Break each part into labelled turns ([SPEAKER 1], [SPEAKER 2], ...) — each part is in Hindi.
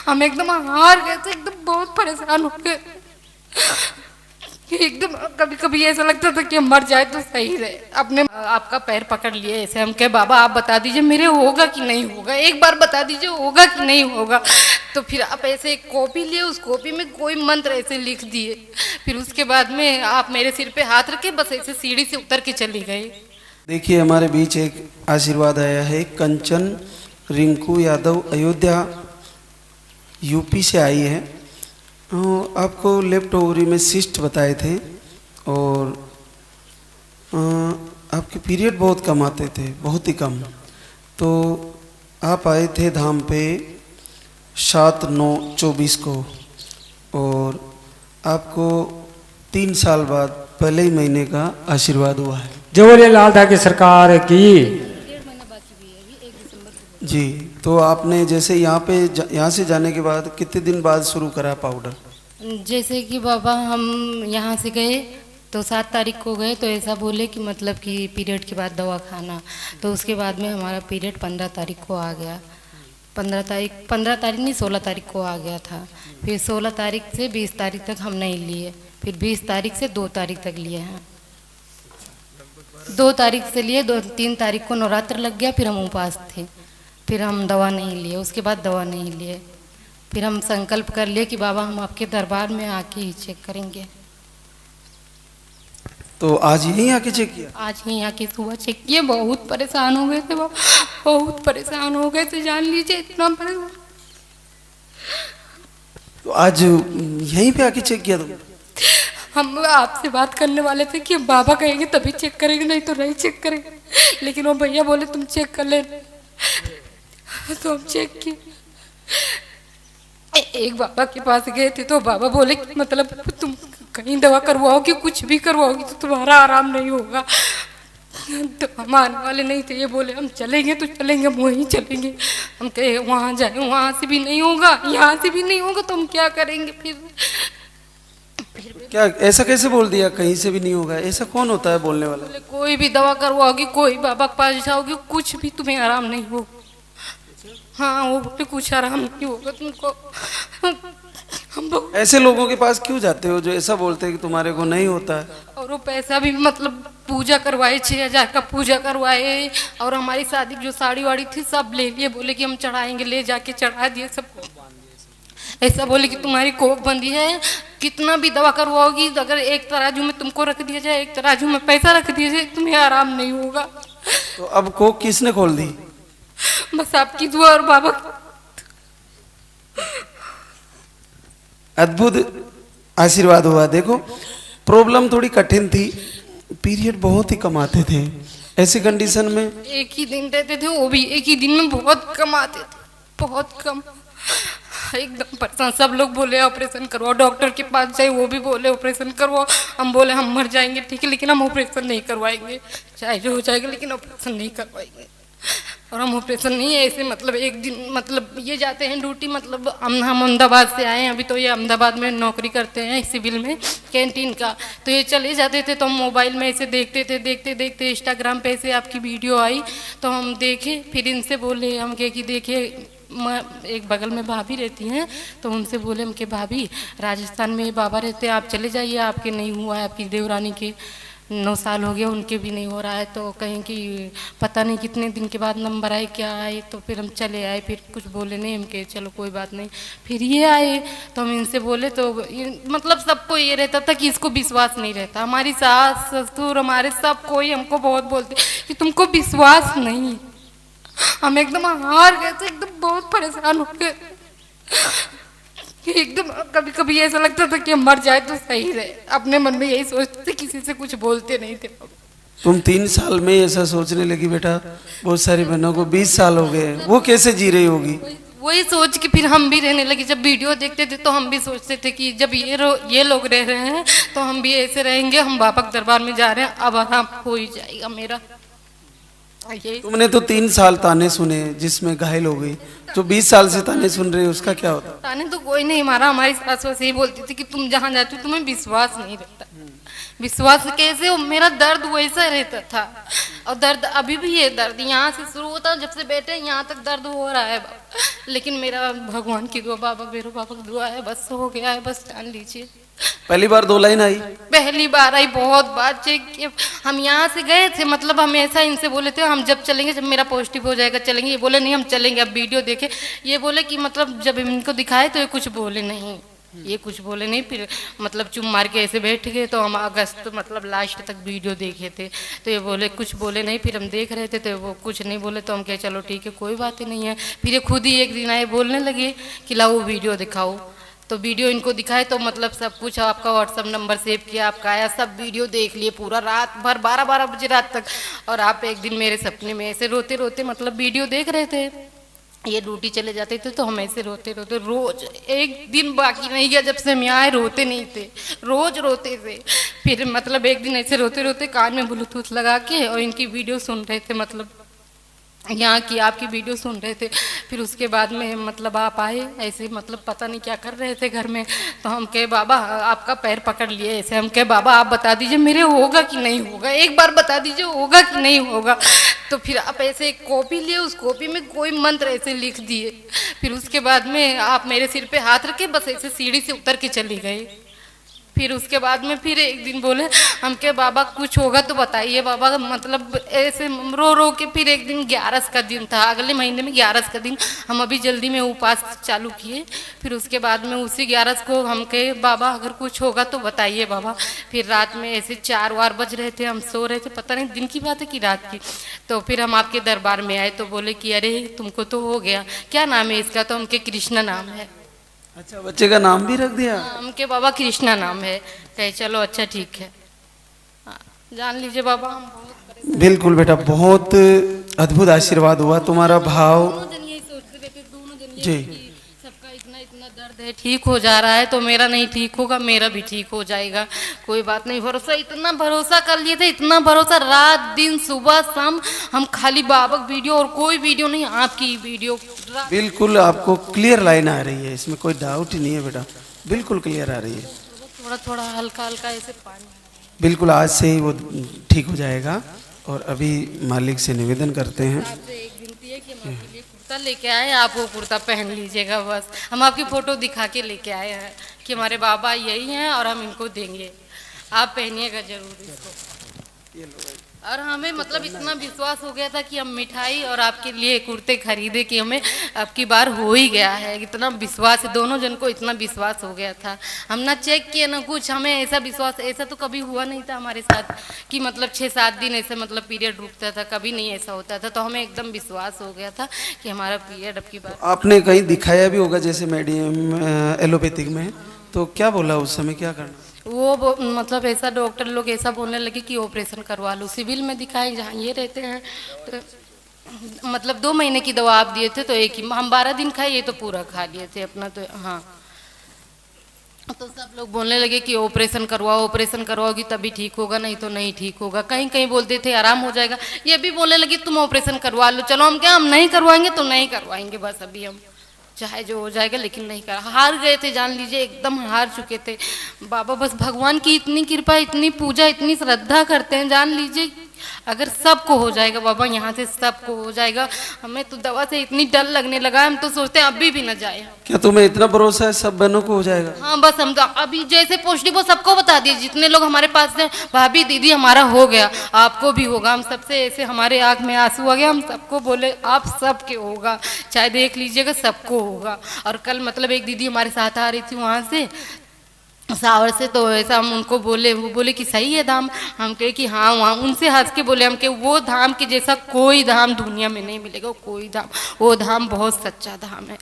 [SPEAKER 1] हम एकदम हार गए थे, एकदम बहुत परेशान हो गए एकदम। कभी कभी ऐसा लगता था कि मर जाए तो सही रहे। अपने आपका पैर पकड़ लिए ऐसे, हम कहे बाबा आप बता दीजिए मेरे होगा कि नहीं होगा, एक बार बता दीजिए होगा कि नहीं होगा। तो फिर आप ऐसे एक कॉपी लिए, उस कॉपी में कोई मंत्र ऐसे लिख दिए, फिर उसके बाद में आप मेरे सिर पे हाथ रखे, बस ऐसे सीढ़ी से उतर के चली गई।
[SPEAKER 2] देखिए हमारे बीच एक आशीर्वाद आया है। कंचन रिंकू यादव अयोध्या यूपी से आई है। आपको लेफ्ट ओवरी में सिस्ट बताए थे और आपके पीरियड बहुत कम आते थे, बहुत ही कम। तो आप आए थे धाम पे 7/9/24 को और आपको 3 साल बाद पहले ही महीने का आशीर्वाद हुआ है।
[SPEAKER 3] जय लाल की सरकार की।
[SPEAKER 2] जी, तो आपने जैसे यहाँ से जाने के बाद कितने दिन बाद शुरू करा पाउडर?
[SPEAKER 1] जैसे कि बाबा हम यहाँ से गए तो 7 तारीख को गए, तो ऐसा बोले कि मतलब कि पीरियड के बाद दवा खाना। तो उसके बाद में हमारा पीरियड 15 तारीख को आ गया। 15 तारीख नहीं 16 तारीख को आ गया था। फिर 16 तारीख से 20 तारीख तक हम नहीं लिए, फिर 20 तारीख से 2 तारीख तक लिए हैं। 2 तारीख से लिए, 3 तारीख को नवरात्र लग गया, फिर हम उपवास थे, फिर हम दवा नहीं लिए, उसके बाद दवा नहीं लिए। फिर हम संकल्प कर लिए कि बाबा हम आपके दरबार में आके ही चेक करेंगे।
[SPEAKER 2] तो आज यहीं आके चेक किया?
[SPEAKER 1] आज ही आके सुबह चेक किए। बहुत परेशान हो गए थे बाबा, बहुत परेशान हो गए थे, जान लीजिए इतना परेशान।
[SPEAKER 2] तो आज यहीं पे आके चेक किया? तो
[SPEAKER 1] हम आपसे बात करने वाले थे कि बाबा कहेंगे तभी चेक करेंगे, नहीं तो नहीं चेक करेंगे, लेकिन वो भैया बोले तुम चेक कर ले, तो हम चेक किए। एक बाबा के पास गए थे तो बाबा बोले कि मतलब तुम कहीं दवा करवाओगी, कुछ भी करवाओगी तो तुम्हारा आराम नहीं होगा। तो हम आने वाले नहीं थे, ये बोले हम चलेंगे तो चलेंगे, हम वहीं चलेंगे। हम कहे वहाँ जाए, वहाँ से भी नहीं होगा, यहाँ से भी नहीं होगा, तो हम क्या करेंगे फिर
[SPEAKER 2] क्या ऐसा कैसे बोल दिया कहीं से भी नहीं होगा? ऐसा कौन होता है बोलने वाला?
[SPEAKER 1] बोले कोई भी दवा करवाओगी, कोई बाबा के पास जाओगी, कुछ भी तुम्हें आराम नहीं होगा। हाँ वो बोले कुछ आराम नहीं होगा तुमको। हम
[SPEAKER 2] ऐसे लोगों के पास क्यों जाते हो जो ऐसा बोलते हैं कि तुम्हारे को नहीं होता है?
[SPEAKER 1] और वो पैसा भी मतलब पूजा करवाए, 6,000 का पूजा करवाए, और हमारी शादी जो साड़ी वाड़ी थी सब ले लिए, बोले कि हम चढ़ाएंगे, ले जाके चढ़ा दिए सबको। ऐसा बोले कि तुम्हारी कोख बंदी है, कितना भी दवा करवाओगी, अगर एक तराजू में तुमको रख दिया जाए, एक तराजू में पैसा रख दिया जाए, तुम्हें आराम नहीं होगा।
[SPEAKER 2] तो अब कोख किसने खोल दी?
[SPEAKER 1] बस आपकी दुआ और बाबा।
[SPEAKER 2] अद्भुत आशीर्वाद हुआ। देखो प्रॉब्लम थोड़ी कठिन थी, पीरियड बहुत ही कम आते थे। ऐसी कंडीशन में
[SPEAKER 1] एक ही दिन रहते थे, वो भी एक ही दिन में बहुत कम आते थे, बहुत कम। एकदम परेशान। सब लोग बोले ऑपरेशन करवाओ, डॉक्टर के पास जाए वो भी बोले ऑपरेशन करवाओ। हम बोले हम मर जाएंगे ठीक है, लेकिन हम ऑपरेशन नहीं करवाएंगे, चाहे जो हो जाएगा, लेकिन ऑपरेशन नहीं करवाएंगे। और हम ऑपरेशन नहीं ऐसे मतलब एक दिन मतलब ये जाते हैं ड्यूटी, मतलब हम अहमदाबाद से आए हैं, अभी तो ये अहमदाबाद में नौकरी करते हैं सिविल में कैंटीन का। तो ये चले जाते थे तो हम मोबाइल में ऐसे देखते थे, देखते देखते इंस्टाग्राम पे ऐसे आपकी वीडियो आई तो हम देखे, फिर इनसे बोले हम कि देखिए एक बगल में भाभी रहती हैं, तो उनसे बोले हम कि भाभी राजस्थान में बाबा रहते हैं, आप चले जाइए, आपके नहीं हुआ है, आपकी देवरानी के 9 साल हो गया, उनके भी नहीं हो रहा है। तो कहीं कि पता नहीं कितने दिन के बाद नंबर आए क्या आए, तो फिर हम चले आए, फिर कुछ बोले नहीं, हम कहे चलो कोई बात नहीं। फिर ये आए तो हम इनसे बोले, तो मतलब सबको ये रहता था कि इसको विश्वास नहीं रहता। हमारी सास ससुर हमारे सब कोई हमको बहुत बोलते कि तुमको विश्वास नहीं। हम एकदम हार गए थे, एकदम बहुत परेशान हो गए एकदम। कभी कभी ऐसा लगता था कि मर जाए तो सही रहे, अपने मन में यही सोचते, किसी से कुछ बोलते नहीं थे।
[SPEAKER 2] तुम 3 साल में ऐसा सोचने लगी बेटा? बहुत सारी बहनों को 20 साल हो गए, वो कैसे जी रही होगी?
[SPEAKER 1] वही सोच के फिर हम भी रहने लगे। जब वीडियो देखते थे तो हम भी सोचते थे कि जब ये लोग रह रहे हैं तो हम भी ऐसे रहेंगे, हम बाबा के दरबार में जा रहे हैं, अब आराम हो ही जाएगा मेरा।
[SPEAKER 2] तुमने तो 3 साल ताने सुने जिसमें घायल हो गई, जो 20 साल से ताने सुन रहे उसका क्या होता?
[SPEAKER 1] ताने तो कोई नहीं मारा, हमारी सास वैसे ही बोलती थी कि तुम जहाँ जाती हो तुम्हें विश्वास नहीं रहता, विश्वास कैसे हो, मेरा दर्द वैसा रहता था और दर्द अभी भी है। दर्द यहाँ से शुरू होता है, जब से बैठे यहाँ तक दर्द हो रहा है बाबा। लेकिन मेरा भगवान की दुआ, बाबा मेरे बाबा की दुआ है, बस हो गया है, बस जान लीजिए।
[SPEAKER 2] पहली बार 2 लाइन आई?
[SPEAKER 1] पहली बार आई, बहुत बार चेक किया। हम यहाँ से गए थे, मतलब हम ऐसा इनसे बोले थे हम जब चलेंगे, जब मेरा पॉजिटिव हो जाएगा चलेंगे। ये बोले नहीं हम चलेंगे, अब वीडियो देखे। ये बोले कि मतलब जब इनको दिखाए तो ये कुछ बोले नहीं, ये कुछ बोले नहीं। फिर मतलब चुप मार के ऐसे बैठ गए। तो हम अगस्त मतलब लास्ट तक वीडियो देखे थे, तो ये बोले कुछ बोले नहीं। फिर हम देख रहे थे तो वो कुछ नहीं बोले, तो हम कहे चलो ठीक है कोई बात ही नहीं है। फिर ये खुद ही एक दिन आए बोलने लगे कि लाओ वीडियो दिखाओ। तो वीडियो इनको दिखाए तो मतलब सब कुछ, आपका व्हाट्सअप नंबर सेव किया, आपका आया, सब वीडियो देख लिए पूरा रात भर 12-12 बजे रात तक। और आप एक दिन मेरे सपने में ऐसे रोते रोते मतलब वीडियो देख रहे थे। ये ड्यूटी चले जाते थे तो हम ऐसे रोते रोते, रोज एक दिन बाकी नहीं गया जब से हम यहाँ आए रोते नहीं थे, रोज रोते थे। फिर मतलब एक दिन ऐसे रोते रोते कान में ब्लूटूथ लगा के और इनकी वीडियो सुन रहे थे, मतलब यहाँ की आपकी वीडियो सुन रहे थे। फिर उसके बाद में मतलब आप आए ऐसे, मतलब पता नहीं क्या कर रहे थे घर में। तो हम कहे बाबा आपका पैर पकड़ लिए ऐसे, हम कहे बाबा आप बता दीजिए मेरे होगा कि नहीं होगा, एक बार बता दीजिए होगा कि नहीं होगा। तो फिर आप ऐसे एक कॉपी लिए, उस कॉपी में कोई मंत्र ऐसे लिख दिए। फिर उसके बाद में आप मेरे सिर पे हाथ रखे, बस ऐसे सीढ़ी से उतर के चली गई। फिर उसके बाद में फिर एक दिन बोले हम के बाबा कुछ होगा तो बताइए बाबा, मतलब ऐसे रो रो के। फिर एक दिन 11 का दिन था, अगले महीने में 11 का दिन, हम अभी जल्दी में उपवास चालू किए। फिर उसके बाद में उसी 11 को हम कहे बाबा अगर कुछ होगा तो बताइए बाबा। फिर रात में ऐसे 4 बज रहे थे, हम सो रहे थे, पता नहीं दिन की बात है कि रात की। तो फिर हम आपके दरबार में आए तो बोले कि अरे तुमको तो हो गया, क्या नाम है इसका? तो हमके कृष्णा नाम है।
[SPEAKER 2] अच्छा, बच्चे का नाम भी रख दिया?
[SPEAKER 1] हमके बाबा कृष्णा नाम है। कहे चलो अच्छा ठीक है, जान लीजिए बाबा हम बहुत
[SPEAKER 2] बिल्कुल बेटा, बहुत अद्भुत आशीर्वाद हुआ तुम्हारा। भाव
[SPEAKER 1] दोनों जन यही सोचते रहते, दोनों जन
[SPEAKER 2] जी।
[SPEAKER 1] यही कि सबका इतना इतना दर्द है, ठीक हो जा रहा है तो मेरा नहीं ठीक होगा, मेरा भी ठीक हो जाएगा, कोई बात नहीं। भरोसा, इतना भरोसा कर लिए थे, इतना भरोसा, रात दिन सुबह शाम हम खाली बाबा वीडियो और कोई वीडियो नहीं, आपकी वीडियो।
[SPEAKER 2] बिल्कुल आपको क्लियर लाइन आ रही है, इसमें कोई डाउट ही नहीं है बेटा, बिल्कुल क्लियर आ रही है।
[SPEAKER 1] थोड़ा थोड़ा हल्का हल्का ऐसे पानी।
[SPEAKER 2] बिल्कुल आज से ही वो ठीक हो जाएगा। और अभी मालिक से निवेदन करते हैं,
[SPEAKER 1] आपसे एक विनती है कि हम आपके लिए कुर्ता लेके आए, आप वो कुर्ता पहन लीजिएगा। बस हम आपकी फोटो दिखा के लेके आए हैं कि हमारे बाबा यही हैं और हम इनको देंगे, आप पहनिएगा जरूर इसको। और हमें मतलब इतना विश्वास हो गया था कि हम मिठाई और आपके लिए कुर्ते खरीदे कि हमें अब की बार हो ही गया है। इतना विश्वास है, दोनों जन को इतना विश्वास हो गया था। हम ना चेक किए ना कुछ, हमें ऐसा विश्वास, ऐसा तो कभी हुआ नहीं था हमारे साथ कि मतलब 6-7 दिन ऐसे मतलब पीरियड रुकता था, कभी नहीं ऐसा होता था। तो हमें एकदम विश्वास हो गया था कि हमारा पीरियड अब की बार।
[SPEAKER 2] आपने कहीं दिखाया भी होगा जैसे मेडियम एलोपैथिक में, तो क्या बोला उस समय, क्या करना?
[SPEAKER 1] वो मतलब ऐसा डॉक्टर लोग ऐसा बोलने लगे कि ऑपरेशन करवा लो। सिविल में दिखाए जहाँ ये रहते हैं, तो मतलब 2 महीने की दवा आप दिए थे तो एक ही हम 12 दिन खाए, ये तो पूरा खा लिए थे अपना। तो हाँ, तो सब लोग बोलने लगे कि ऑपरेशन करवाओ, ऑपरेशन करवाओगी तभी ठीक होगा, नहीं तो नहीं ठीक होगा। कहीं कहीं बोलते थे आराम हो जाएगा, ये भी बोलने लगे तुम ऑपरेशन करवा लो। चलो हम क्या, हम नहीं करवाएंगे तो नहीं करवाएंगे, बस अभी हम चाहे जो हो जाएगा लेकिन नहीं कर। हार गए थे, जान लीजिए एकदम हार चुके थे। बाबा बस भगवान की इतनी कृपा, इतनी पूजा, इतनी श्रद्धा करते हैं, जान लीजिए अगर सबको हो जाएगा बाबा, यहाँ से सबको हो जाएगा। हमें तो दवा से इतनी डर लगने लगा, हम तो सोचते हैं अभी भी न जाए।
[SPEAKER 2] क्या तुम्हें इतना भरोसा है सब बहनों को हो जाएगा?
[SPEAKER 1] हाँ बस हम तो अभी जैसे पॉजिटिव वो सबको बता दिए, जितने लोग हमारे पास थे, भाभी दीदी हमारा हो गया, आपको भी होगा। हम सबसे ऐसे हमारे आँख में आंसू आ गया, हम सबको बोले आप सबके होगा, चाहे देख लीजिएगा सबको होगा। और कल मतलब एक दीदी हमारे साथ आ रही थी वहाँ से सावर से, तो ऐसा हम उनको बोले, वो बोले कि सही है धाम। हम कहे कि हाँ, वहाँ उनसे हंस के बोले हम कि वो धाम के जैसा कोई धाम दुनिया में नहीं मिलेगा, कोई धाम, वो धाम बहुत सच्चा धाम है।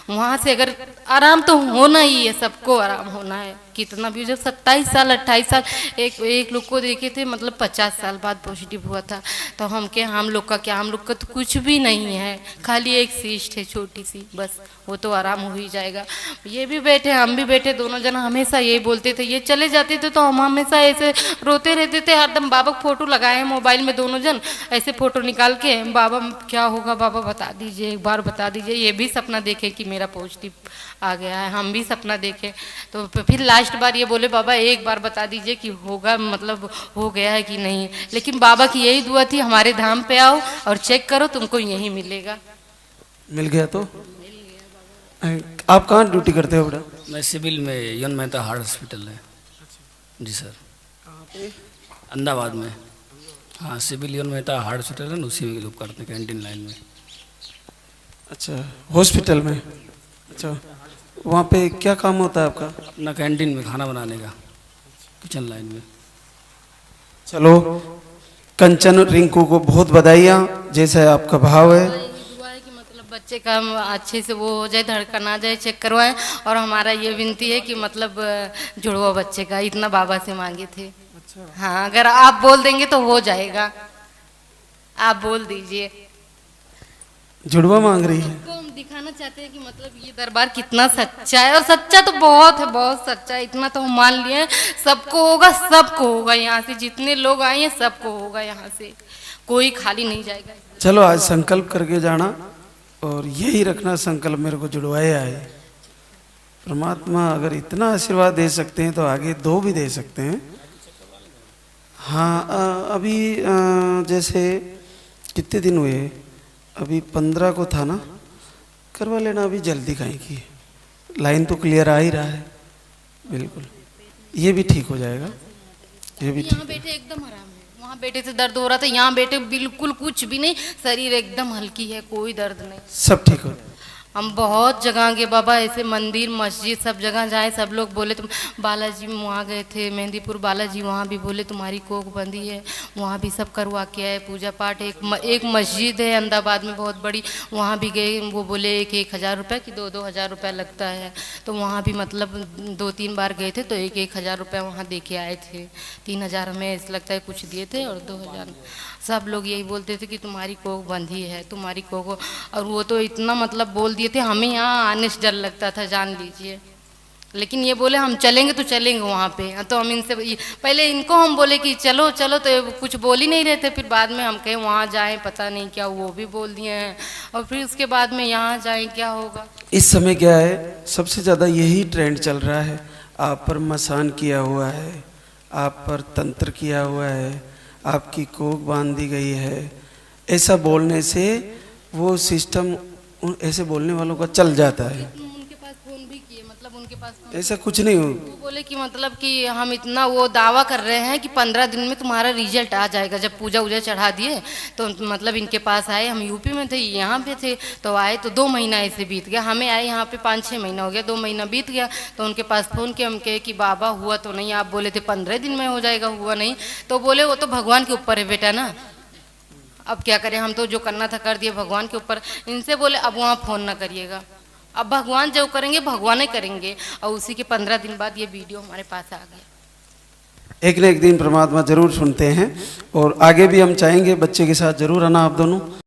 [SPEAKER 1] वहाँ से अगर आराम तो होना ही है, सबको आराम होना है। कितना भी जब 27 साल 28 साल एक लोग को देखे थे, मतलब 50 साल बाद पॉजिटिव हुआ था। तो हम के हम लोग का क्या, हम लोग का तो कुछ भी नहीं है, खाली एक सीस्ट है छोटी सी, बस वो तो आराम हो ही जाएगा। ये भी बैठे, हम भी बैठे, दोनों जन हमेशा यही बोलते थे। ये चले जाते थे तो हम हमेशा ऐसे रोते रहते थे हरदम। बाबा फोटो लगाए हैं मोबाइल में, दोनों जन ऐसे फोटो निकाल के, बाबा क्या होगा बाबा बता दीजिए, एक बार बता दीजिए। ये भी सपना देखे देखें कि मेरा पॉजिटिव आ गया है, हम भी सपना देखें। तो फिर लास्ट बार ये बोले बाबा एक बार बता दीजिए कि होगा, मतलब हो गया है कि नहीं। लेकिन बाबा की यही दुआ थी, हमारे धाम पे आओ और चेक करो, तुमको यही मिलेगा।
[SPEAKER 2] मिल गया तो? आप कहाँ ड्यूटी करते हो बेटा?
[SPEAKER 4] मैं सिविल में यन मेहता हार्ट हॉस्पिटल है जी सर।
[SPEAKER 2] कहाँ पे?
[SPEAKER 4] अहमदाबाद में। हाँ, सिविल यन मेहता हार्ट हॉस्पिटल है ना, उसी में जॉब करते हैं, कैंटीन लाइन में।
[SPEAKER 2] अच्छा, हॉस्पिटल में। अच्छा, वहाँ पे क्या काम होता है आपका?
[SPEAKER 4] अपना कैंटीन में खाना बनाने का, किचन लाइन में।
[SPEAKER 2] चलो, कंचन रिंकू को बहुत बधाइयाँ, जैसा आपका भाव है।
[SPEAKER 1] दुआ है कि मतलब बच्चे का अच्छे से वो हो जाए, धड़कन आ जाए, चेक करवाएं। और हमारा ये विनती है कि मतलब जुड़वा बच्चे का इतना बाबा से मांगे थे। हाँ, अगर आप बोल देंगे तो हो जाएगा, आप बोल दीजिए।
[SPEAKER 2] जुड़वा मांग रही है?
[SPEAKER 1] तो हम दिखाना चाहते हैं कि मतलब ये दरबार कितना सच्चा है, और सच्चा तो बहुत है, बहुत सच्चा है। इतना तो हम मान लिए, सबको होगा, सबको होगा। यहाँ से जितने लोग आए हैं सबको होगा, यहाँ से कोई खाली नहीं जाएगा।
[SPEAKER 2] चलो आज संकल्प करके जाना और यही रखना संकल्प, मेरे को जुड़वाए आए। परमात्मा अगर इतना आशीर्वाद दे सकते हैं तो आगे दो भी दे सकते हैं। हाँ, अभी जैसे कितने दिन हुए? अभी 15 को था ना, करवा लेना अभी जल्दी काहे की, लाइन तो क्लियर आ ही रहा है। बिल्कुल, ये भी ठीक हो जाएगा, ये भी ठीक।
[SPEAKER 1] यहाँ बैठे एकदम आराम है, वहाँ बैठे से दर्द हो रहा था, यहाँ बैठे बिल्कुल कुछ भी नहीं, शरीर एकदम हल्की है, कोई दर्द नहीं,
[SPEAKER 2] सब ठीक हो जाएगा।
[SPEAKER 1] हम बहुत जगह गए बाबा, ऐसे मंदिर मस्जिद सब जगह जाए, सब लोग बोले तुम बालाजी में वहाँ गए थे, मेहंदीपुर बालाजी, वहाँ भी बोले तुम्हारी कोख बंदी है, वहाँ भी सब करवा के आए, पूजा पाठ। एक मस्जिद है अहमदाबाद में बहुत बड़ी, वहाँ भी गए, वो बोले 1,000 रुपये कि 2-2 हज़ार रुपये लगता है। तो वहाँ भी मतलब 2-3 बार गए थे, तो 1-1 हज़ार रुपये वहाँ दे के आए थे। 3 हज़ार हमें ऐसा लगता है कुछ दिए थे, और 2 हज़ार सब लोग यही बोलते थे कि तुम्हारी कोख बंधी है, तुम्हारी कोख। और वो तो इतना मतलब बोल दिए थे, हमें यहाँ आने से डर लगता था, जान लीजिए। लेकिन ये बोले हम चलेंगे तो चलेंगे वहाँ पे। तो हम इनसे पहले इनको हम बोले कि चलो चलो, तो कुछ बोल ही नहीं रहे थे। फिर बाद में हम कहे वहाँ जाएं, पता नहीं क्या वो भी बोल दिए हैं, और फिर उसके बाद में यहाँ जाएं, क्या होगा।
[SPEAKER 2] इस समय क्या है, सबसे ज़्यादा यही ट्रेंड चल रहा है। आप पर मसान किया हुआ है, आप पर तंत्र किया हुआ है, आपकी कोख बांध दी गई है, ऐसा बोलने से वो सिस्टम ऐसे बोलने वालों का चल जाता है।
[SPEAKER 1] उनके पास फोन भी किए, मतलब उनके पास
[SPEAKER 2] ऐसा कुछ नहीं हो।
[SPEAKER 1] वो बोले कि मतलब कि हम इतना वो दावा कर रहे हैं कि 15 दिन में तुम्हारा रिजल्ट आ जाएगा। जब पूजा वूजा चढ़ा दिए तो मतलब इनके पास आए, हम यूपी में थे, यहाँ पे थे, तो आए तो 2 महीना ऐसे बीत गया। हमें आए यहाँ पे 5-6 महीना हो गया, 2 महीना बीत गया। तो उनके पास फ़ोन किया, हम कहे कि बाबा हुआ तो नहीं, आप बोले थे 15 दिन में हो जाएगा, हुआ नहीं। तो बोले वो तो भगवान के ऊपर है बेटा ना, अब क्या करें, हम तो जो करना था कर दिए, भगवान के ऊपर। इनसे बोले अब वहाँ फ़ोन ना करिएगा, अब भगवान जो करेंगे भगवान ही करेंगे। और उसी के 15 दिन बाद ये वीडियो हमारे पास आ गया।
[SPEAKER 2] एक न एक दिन परमात्मा जरूर सुनते हैं, और आगे भी हम चाहेंगे बच्चे के साथ जरूर आना आप दोनों।